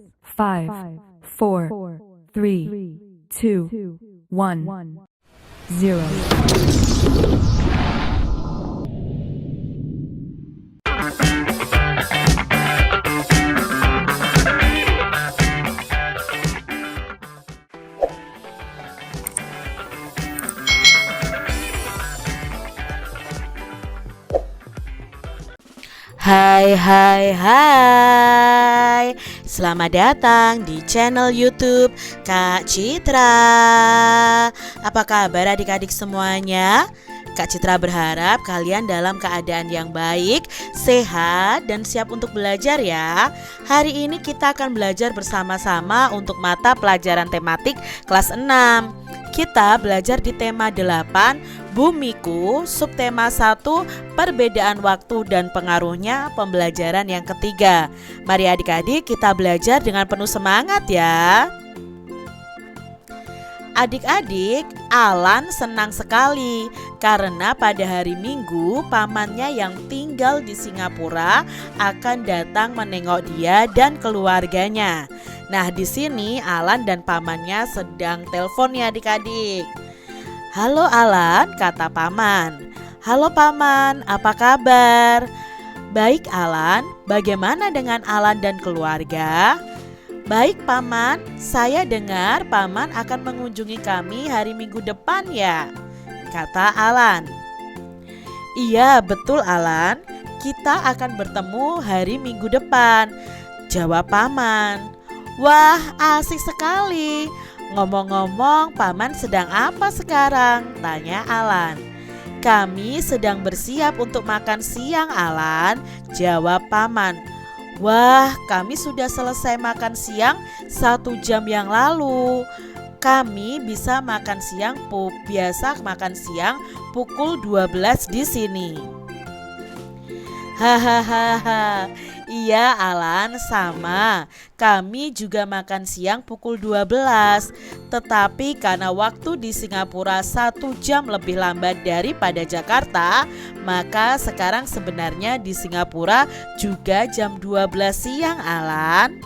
5, 4, 3, 2, 1, 0. Hai, selamat datang di channel YouTube Kak Citra. Apa kabar adik-adik semuanya? Kak Citra berharap kalian dalam keadaan yang baik, sehat, dan siap untuk belajar ya. Hari ini kita akan belajar bersama-sama untuk mata pelajaran tematik kelas 6. Kita belajar di tema 8, Bumiku, subtema 1, perbedaan waktu dan pengaruhnya, pembelajaran yang ketiga. Mari adik-adik kita belajar dengan penuh semangat ya. Adik-adik, Alan senang sekali karena pada hari Minggu pamannya yang tinggal di Singapura akan datang menengok dia dan keluarganya. Nah, di sini Alan dan pamannya sedang telepon ya adik-adik. "Halo Alan," kata paman. "Halo paman, apa kabar?" "Baik Alan, bagaimana dengan Alan dan keluarga?" "Baik paman, saya dengar paman akan mengunjungi kami hari Minggu depan ya," kata Alan. "Iya betul Alan, kita akan bertemu hari Minggu depan," jawab paman. "Wah, asik sekali. Ngomong-ngomong, paman sedang apa sekarang?" tanya Alan. "Kami sedang bersiap untuk makan siang Alan," jawab paman. "Wah, kami sudah selesai makan siang 1 jam yang lalu. Kami bisa makan siang biasa makan siang pukul 12 di sini." Hahaha. "Iya Alan, sama. Kami juga makan siang pukul 12. Tetapi karena waktu di Singapura 1 jam lebih lambat daripada Jakarta, maka sekarang sebenarnya di Singapura juga jam 12 siang Alan."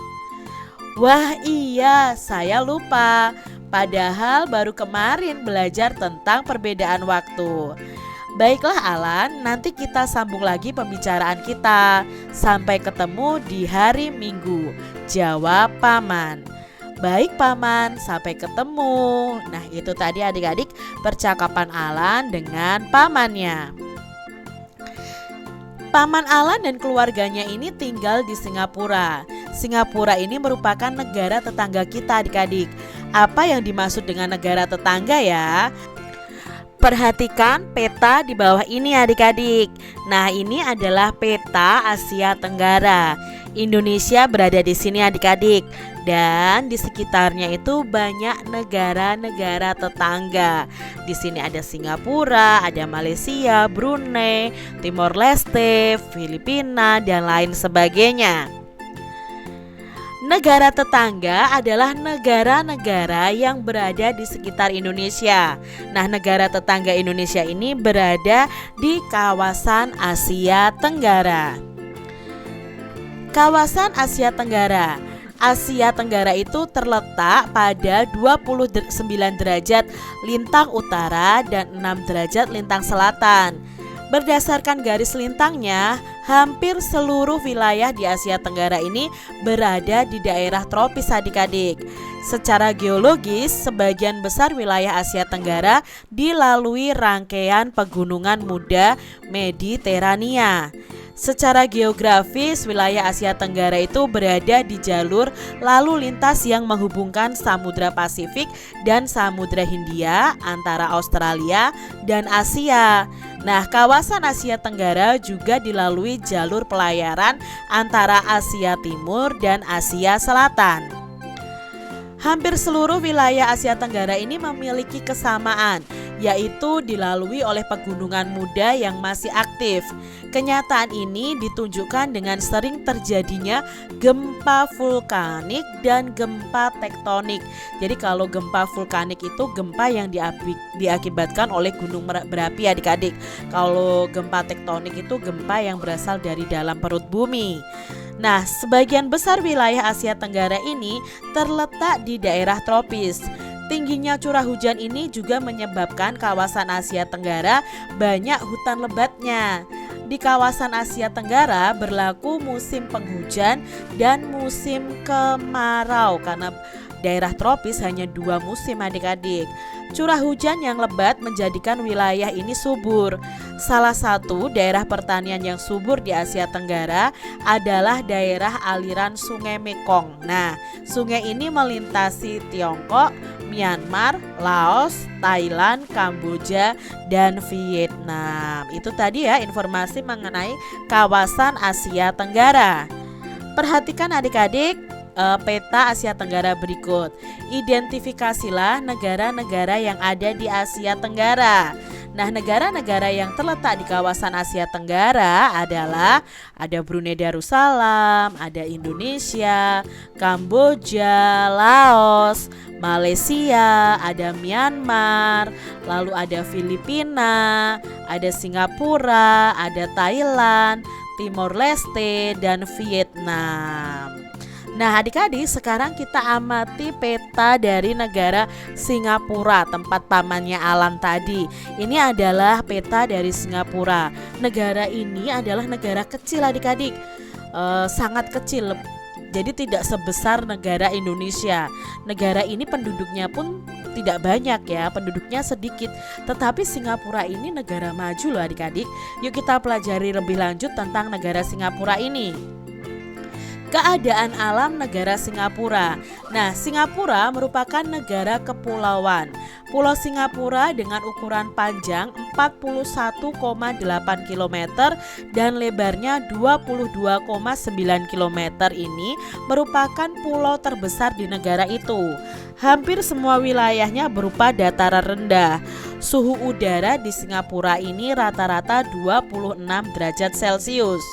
"Wah iya, saya lupa. Padahal baru kemarin belajar tentang perbedaan waktu." "Baiklah Alan, nanti kita sambung lagi pembicaraan kita. Sampai ketemu di hari Minggu," jawab paman. "Baik paman, sampai ketemu." Nah, itu tadi adik-adik percakapan Alan dengan pamannya. Paman Alan dan keluarganya ini tinggal di Singapura. Singapura ini merupakan negara tetangga kita adik-adik. Apa yang dimaksud dengan negara tetangga ya? Perhatikan peta di bawah ini adik-adik. Nah, ini adalah peta Asia Tenggara. Indonesia berada di sini adik-adik. Dan di sekitarnya itu banyak negara-negara tetangga. Di sini ada Singapura, ada Malaysia, Brunei, Timor Leste, Filipina, dan lain sebagainya. Negara tetangga adalah negara-negara yang berada di sekitar Indonesia. Nah, negara tetangga Indonesia ini berada di kawasan Asia Tenggara. Kawasan Asia Tenggara. Asia Tenggara itu terletak pada 29 derajat lintang utara dan 6 derajat lintang selatan. Berdasarkan garis lintangnya, hampir seluruh wilayah di Asia Tenggara ini berada di daerah tropis adik-adik. Secara geologis, sebagian besar wilayah Asia Tenggara dilalui rangkaian pegunungan muda Mediterania. Secara geografis, wilayah Asia Tenggara itu berada di jalur lalu lintas yang menghubungkan Samudra Pasifik dan Samudra Hindia antara Australia dan Asia. Nah, kawasan Asia Tenggara juga dilalui jalur pelayaran antara Asia Timur dan Asia Selatan. Hampir seluruh wilayah Asia Tenggara ini memiliki kesamaan, yaitu dilalui oleh pegunungan muda yang masih aktif. Kenyataan ini ditunjukkan dengan sering terjadinya gempa vulkanik dan gempa tektonik. Jadi kalau gempa vulkanik itu gempa yang diakibatkan oleh gunung berapi adik-adik. Kalau gempa tektonik itu gempa yang berasal dari dalam perut bumi. Nah, sebagian besar wilayah Asia Tenggara ini terletak di daerah tropis. Tingginya curah hujan ini juga menyebabkan kawasan Asia Tenggara banyak hutan lebatnya. Di kawasan Asia Tenggara berlaku musim penghujan dan musim kemarau karena daerah tropis hanya 2 musim adik-adik. Curah hujan yang lebat menjadikan wilayah ini subur. Salah satu daerah pertanian yang subur di Asia Tenggara adalah daerah aliran Sungai Mekong. Nah, sungai ini melintasi Tiongkok, Myanmar, Laos, Thailand, Kamboja, dan Vietnam. Itu tadi ya informasi mengenai kawasan Asia Tenggara. Perhatikan adik-adik peta Asia Tenggara berikut. Identifikasilah negara-negara yang ada di Asia Tenggara. Nah, negara-negara yang terletak di kawasan Asia Tenggara adalah ada Brunei Darussalam, ada Indonesia, Kamboja, Laos, Malaysia, ada Myanmar, lalu ada Filipina, ada Singapura, ada Thailand, Timor Leste, dan Vietnam. Nah, adik-adik, sekarang kita amati peta dari negara Singapura, tempat pamannya Alan tadi. Ini adalah peta dari Singapura. Negara ini adalah negara kecil adik-adik, sangat kecil. Jadi tidak sebesar negara Indonesia. Negara ini penduduknya pun tidak banyak ya, penduduknya sedikit. Tetapi Singapura ini negara maju loh adik-adik. Yuk kita pelajari lebih lanjut tentang negara Singapura ini. Keadaan alam negara Singapura. Nah, Singapura merupakan negara kepulauan. Pulau Singapura dengan ukuran panjang 41,8 km dan lebarnya 22,9 km ini merupakan pulau terbesar di negara itu. Hampir semua wilayahnya berupa dataran rendah. Suhu udara di Singapura ini rata-rata 26 derajat Celcius.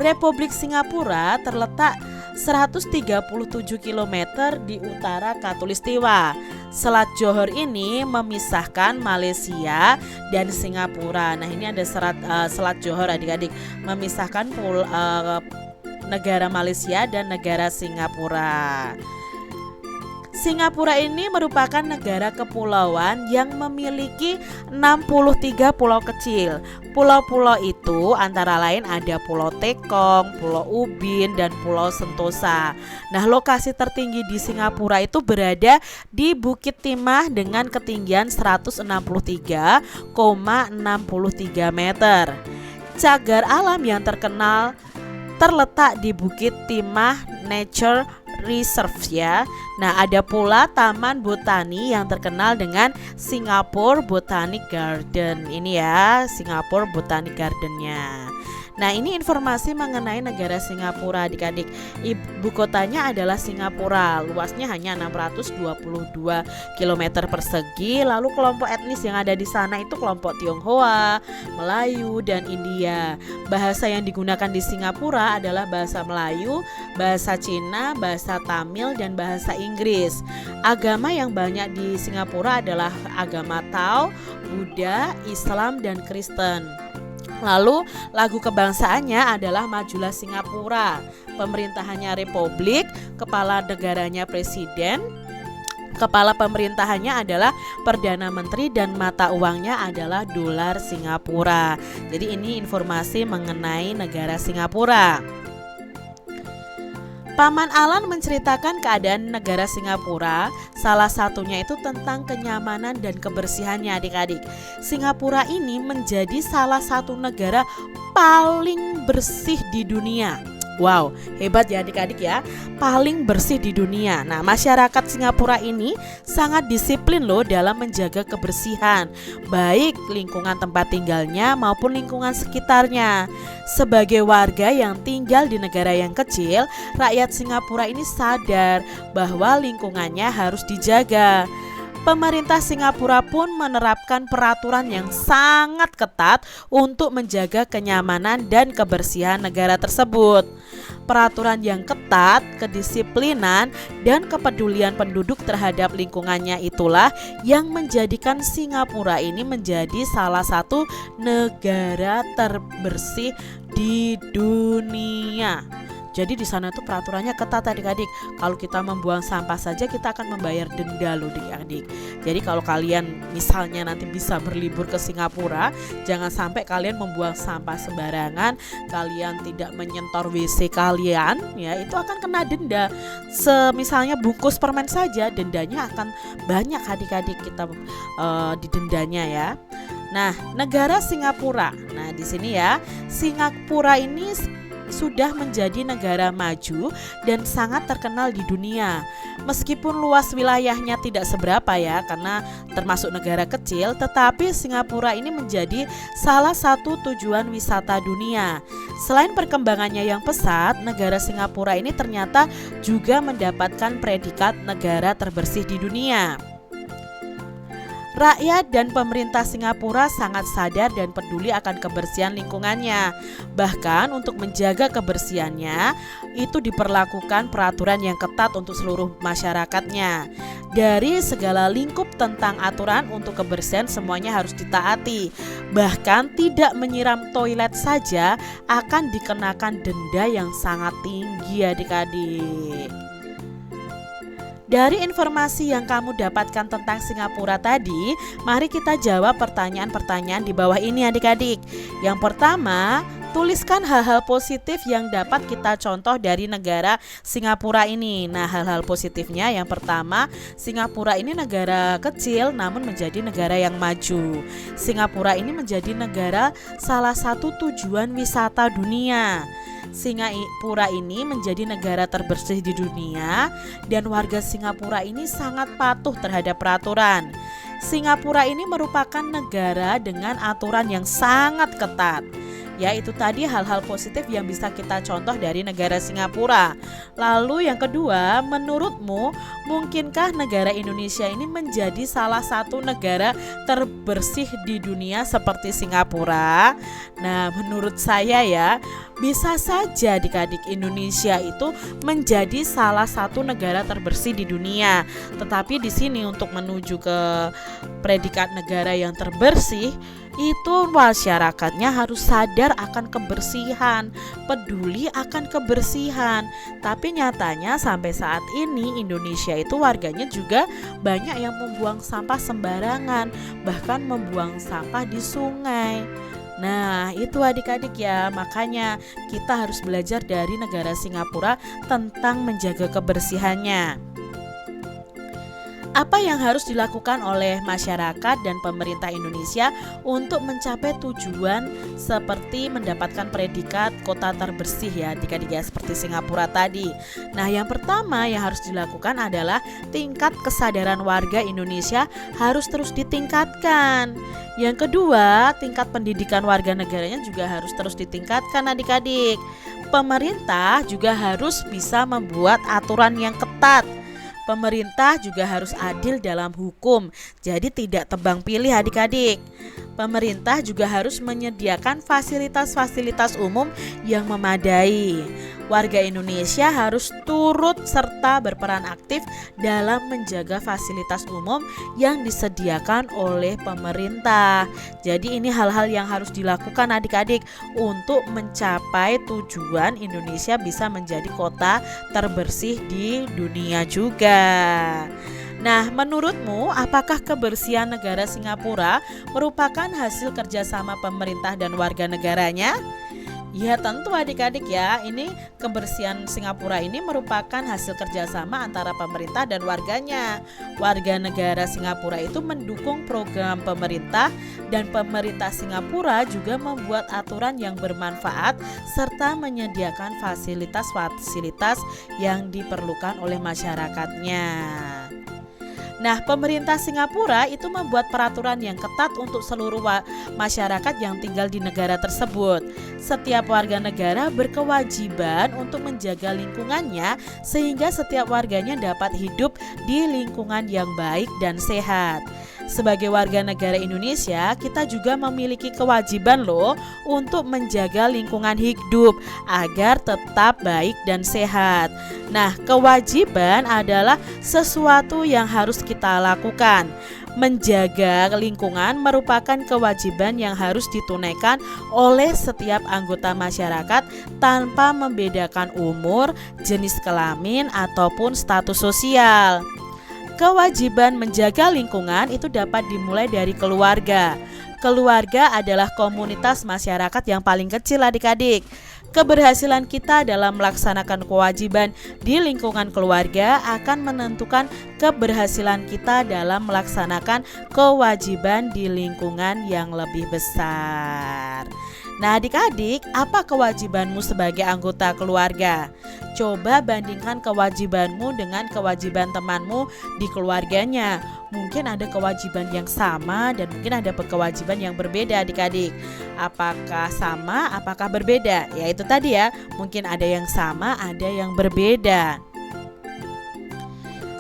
Republik Singapura terletak 137 km di utara Khatulistiwa. Selat Johor ini memisahkan Malaysia dan Singapura. Nah, ini ada Selat Johor adik-adik, memisahkan negara Malaysia dan negara Singapura. Singapura ini merupakan negara kepulauan yang memiliki 63 pulau kecil. Pulau-pulau itu antara lain ada Pulau Tekong, Pulau Ubin, dan Pulau Sentosa. Nah, lokasi tertinggi di Singapura itu berada di Bukit Timah dengan ketinggian 163,63 meter. Cagar alam yang terkenal terletak di Bukit Timah Nature Reserve ya. Nah, ada pula Taman Botani yang terkenal dengan Singapore Botanic Garden. Ini ya, Singapore Botanic Gardennya. Nah, ini informasi mengenai negara Singapura adik-adik. Ibu kotanya adalah Singapura. Luasnya hanya 622 km persegi. Lalu kelompok etnis yang ada di sana itu kelompok Tionghoa, Melayu, dan India. Bahasa yang digunakan di Singapura adalah bahasa Melayu, bahasa Cina, bahasa Tamil, dan bahasa Inggris. Agama yang banyak di Singapura adalah agama Tao, Buddha, Islam, dan Kristen. Lalu lagu kebangsaannya adalah Majulah Singapura. Pemerintahannya republik, kepala negaranya presiden, kepala pemerintahannya adalah Perdana Menteri, dan mata uangnya adalah dolar Singapura. Jadi ini informasi mengenai negara Singapura. Paman Alan menceritakan keadaan negara Singapura, salah satunya itu tentang kenyamanan dan kebersihannya adik-adik. Singapura ini menjadi salah satu negara paling bersih di dunia. Wow, hebat ya adik-adik ya, paling bersih di dunia. Nah, masyarakat Singapura ini sangat disiplin loh dalam menjaga kebersihan, baik lingkungan tempat tinggalnya maupun lingkungan sekitarnya. Sebagai warga yang tinggal di negara yang kecil, rakyat Singapura ini sadar bahwa lingkungannya harus dijaga. Pemerintah Singapura pun menerapkan peraturan yang sangat ketat untuk menjaga kenyamanan dan kebersihan negara tersebut. Peraturan yang ketat, kedisiplinan, dan kepedulian penduduk terhadap lingkungannya itulah yang menjadikan Singapura ini menjadi salah satu negara terbersih di dunia. Jadi di sana tuh peraturannya ketat adik-adik. Kalau kita membuang sampah saja kita akan membayar denda loh adik-adik. Jadi kalau kalian misalnya nanti bisa berlibur ke Singapura, jangan sampai kalian membuang sampah sembarangan, kalian tidak menyentor WC kalian, ya itu akan kena denda. Misalnya bungkus permen saja dendanya akan banyak adik-adik kita didendanya ya. Nah, negara Singapura. Nah, di sini ya, Singapura ini sudah menjadi negara maju dan sangat terkenal di dunia. Meskipun luas wilayahnya tidak seberapa ya, karena termasuk negara kecil, tetapi Singapura ini menjadi salah satu tujuan wisata dunia. Selain perkembangannya yang pesat, negara Singapura ini ternyata juga mendapatkan predikat negara terbersih di dunia. Rakyat dan pemerintah Singapura sangat sadar dan peduli akan kebersihan lingkungannya. Bahkan untuk menjaga kebersihannya, itu diperlakukan peraturan yang ketat untuk seluruh masyarakatnya. Dari segala lingkup tentang aturan untuk kebersihan semuanya harus ditaati. Bahkan tidak menyiram toilet saja akan dikenakan denda yang sangat tinggi adik-adik. Dari informasi yang kamu dapatkan tentang Singapura tadi, mari kita jawab pertanyaan-pertanyaan di bawah ini adik-adik. Yang pertama, tuliskan hal-hal positif yang dapat kita contoh dari negara Singapura ini. Nah, hal-hal positifnya yang pertama, Singapura ini negara kecil namun menjadi negara yang maju. Singapura ini menjadi negara salah satu tujuan wisata dunia. Singapura ini menjadi negara terbersih di dunia dan warga Singapura ini sangat patuh terhadap peraturan. Singapura ini merupakan negara dengan aturan yang sangat ketat. Ya, itu tadi hal-hal positif yang bisa kita contoh dari negara Singapura. Lalu yang kedua, menurutmu mungkinkah negara Indonesia ini menjadi salah satu negara terbersih di dunia seperti Singapura? Nah, menurut saya ya, bisa saja adik-adik Indonesia itu menjadi salah satu negara terbersih di dunia. Tetapi di sini untuk menuju ke predikat negara yang terbersih, itu masyarakatnya harus sadar akan kebersihan, peduli akan kebersihan. Tapi nyatanya sampai saat ini Indonesia itu warganya juga banyak yang membuang sampah sembarangan, bahkan membuang sampah di sungai. Nah, itu adik-adik ya, makanya kita harus belajar dari negara Singapura tentang menjaga kebersihannya. Apa yang harus dilakukan oleh masyarakat dan pemerintah Indonesia untuk mencapai tujuan seperti mendapatkan predikat kota terbersih ya adik-adik ya, seperti Singapura tadi. Nah, yang pertama yang harus dilakukan adalah tingkat kesadaran warga Indonesia harus terus ditingkatkan. Yang kedua, tingkat pendidikan warga negaranya juga harus terus ditingkatkan adik-adik. Pemerintah juga harus bisa membuat aturan yang ketat. Pemerintah juga harus adil dalam hukum, jadi tidak tebang pilih adik-adik. Pemerintah juga harus menyediakan fasilitas-fasilitas umum yang memadai. Warga Indonesia harus turut serta berperan aktif dalam menjaga fasilitas umum yang disediakan oleh pemerintah. Jadi ini hal-hal yang harus dilakukan adik-adik untuk mencapai tujuan Indonesia bisa menjadi kota terbersih di dunia juga. Nah, menurutmu apakah kebersihan negara Singapura merupakan hasil kerjasama pemerintah dan warga negaranya? Ya tentu adik-adik ya, ini kebersihan Singapura ini merupakan hasil kerjasama antara pemerintah dan warganya. Warga negara Singapura itu mendukung program pemerintah dan pemerintah Singapura juga membuat aturan yang bermanfaat serta menyediakan fasilitas-fasilitas yang diperlukan oleh masyarakatnya. Nah, pemerintah Singapura itu membuat peraturan yang ketat untuk seluruh masyarakat yang tinggal di negara tersebut. Setiap warga negara berkewajiban untuk menjaga lingkungannya sehingga setiap warganya dapat hidup di lingkungan yang baik dan sehat. Sebagai warga negara Indonesia, kita juga memiliki kewajiban loh untuk menjaga lingkungan hidup agar tetap baik dan sehat. Nah, kewajiban adalah sesuatu yang harus kita lakukan. Menjaga lingkungan merupakan kewajiban yang harus ditunaikan oleh setiap anggota masyarakat tanpa membedakan umur, jenis kelamin, ataupun status sosial. Kewajiban menjaga lingkungan itu dapat dimulai dari keluarga. Keluarga adalah komunitas masyarakat yang paling kecil adik-adik. Keberhasilan kita dalam melaksanakan kewajiban di lingkungan keluarga akan menentukan keberhasilan kita dalam melaksanakan kewajiban di lingkungan yang lebih besar. Nah adik-adik, apa kewajibanmu sebagai anggota keluarga? Coba bandingkan kewajibanmu dengan kewajiban temanmu di keluarganya. Mungkin ada kewajiban yang sama dan mungkin ada kewajiban yang berbeda adik-adik. Apakah sama, apakah berbeda? Ya itu tadi ya, mungkin ada yang sama, ada yang berbeda.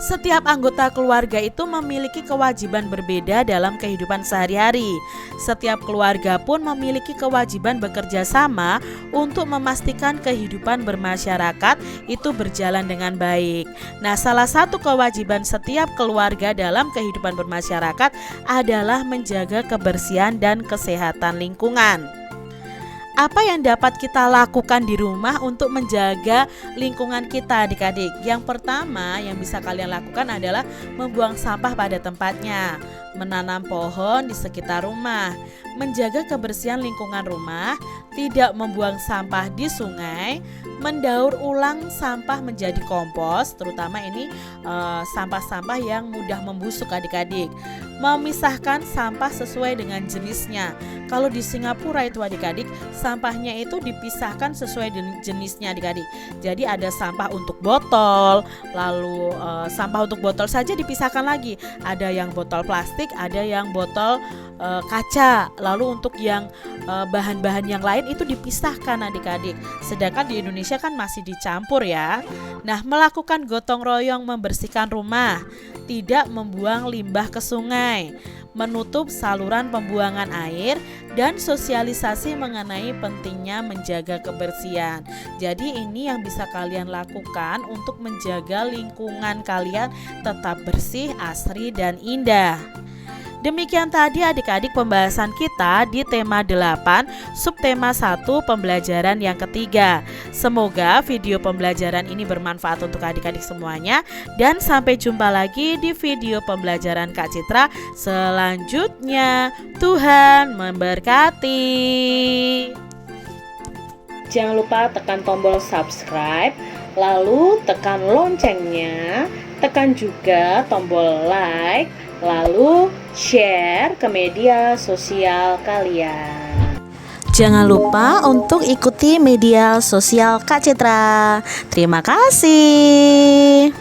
Setiap anggota keluarga itu memiliki kewajiban berbeda dalam kehidupan sehari-hari. Setiap keluarga pun memiliki kewajiban bekerja sama untuk memastikan kehidupan bermasyarakat itu berjalan dengan baik. Nah, salah satu kewajiban setiap keluarga dalam kehidupan bermasyarakat adalah menjaga kebersihan dan kesehatan lingkungan. Apa yang dapat kita lakukan di rumah untuk menjaga lingkungan kita adik-adik? Yang pertama yang bisa kalian lakukan adalah membuang sampah pada tempatnya, menanam pohon di sekitar rumah, menjaga kebersihan lingkungan rumah, tidak membuang sampah di sungai, mendaur ulang sampah menjadi kompos, terutama ini sampah-sampah yang mudah membusuk adik-adik. Memisahkan sampah sesuai dengan jenisnya. Kalau di Singapura itu adik-adik, sampahnya itu dipisahkan sesuai dengan jenisnya adik-adik. Jadi ada sampah untuk botol, lalu sampah untuk botol saja dipisahkan lagi. Ada yang botol plastik, ada yang botol kaca. Lalu untuk yang bahan-bahan yang lain itu dipisahkan adik-adik. Sedangkan di Indonesia kan masih dicampur ya. Nah, melakukan gotong royong membersihkan rumah, tidak membuang limbah ke sungai, menutup saluran pembuangan air, dan sosialisasi mengenai pentingnya menjaga kebersihan. Jadi ini yang bisa kalian lakukan untuk menjaga lingkungan kalian tetap bersih, asri, dan indah. Demikian tadi adik-adik pembahasan kita di tema 8, subtema 1 pembelajaran yang ketiga. Semoga video pembelajaran ini bermanfaat untuk adik-adik semuanya. Dan sampai jumpa lagi di video pembelajaran Kak Citra selanjutnya. Tuhan memberkati. Jangan lupa tekan tombol subscribe, lalu tekan loncengnya, tekan juga tombol like, lalu share ke media sosial kalian. Jangan lupa untuk ikuti media sosial Kak Citra. Terima kasih.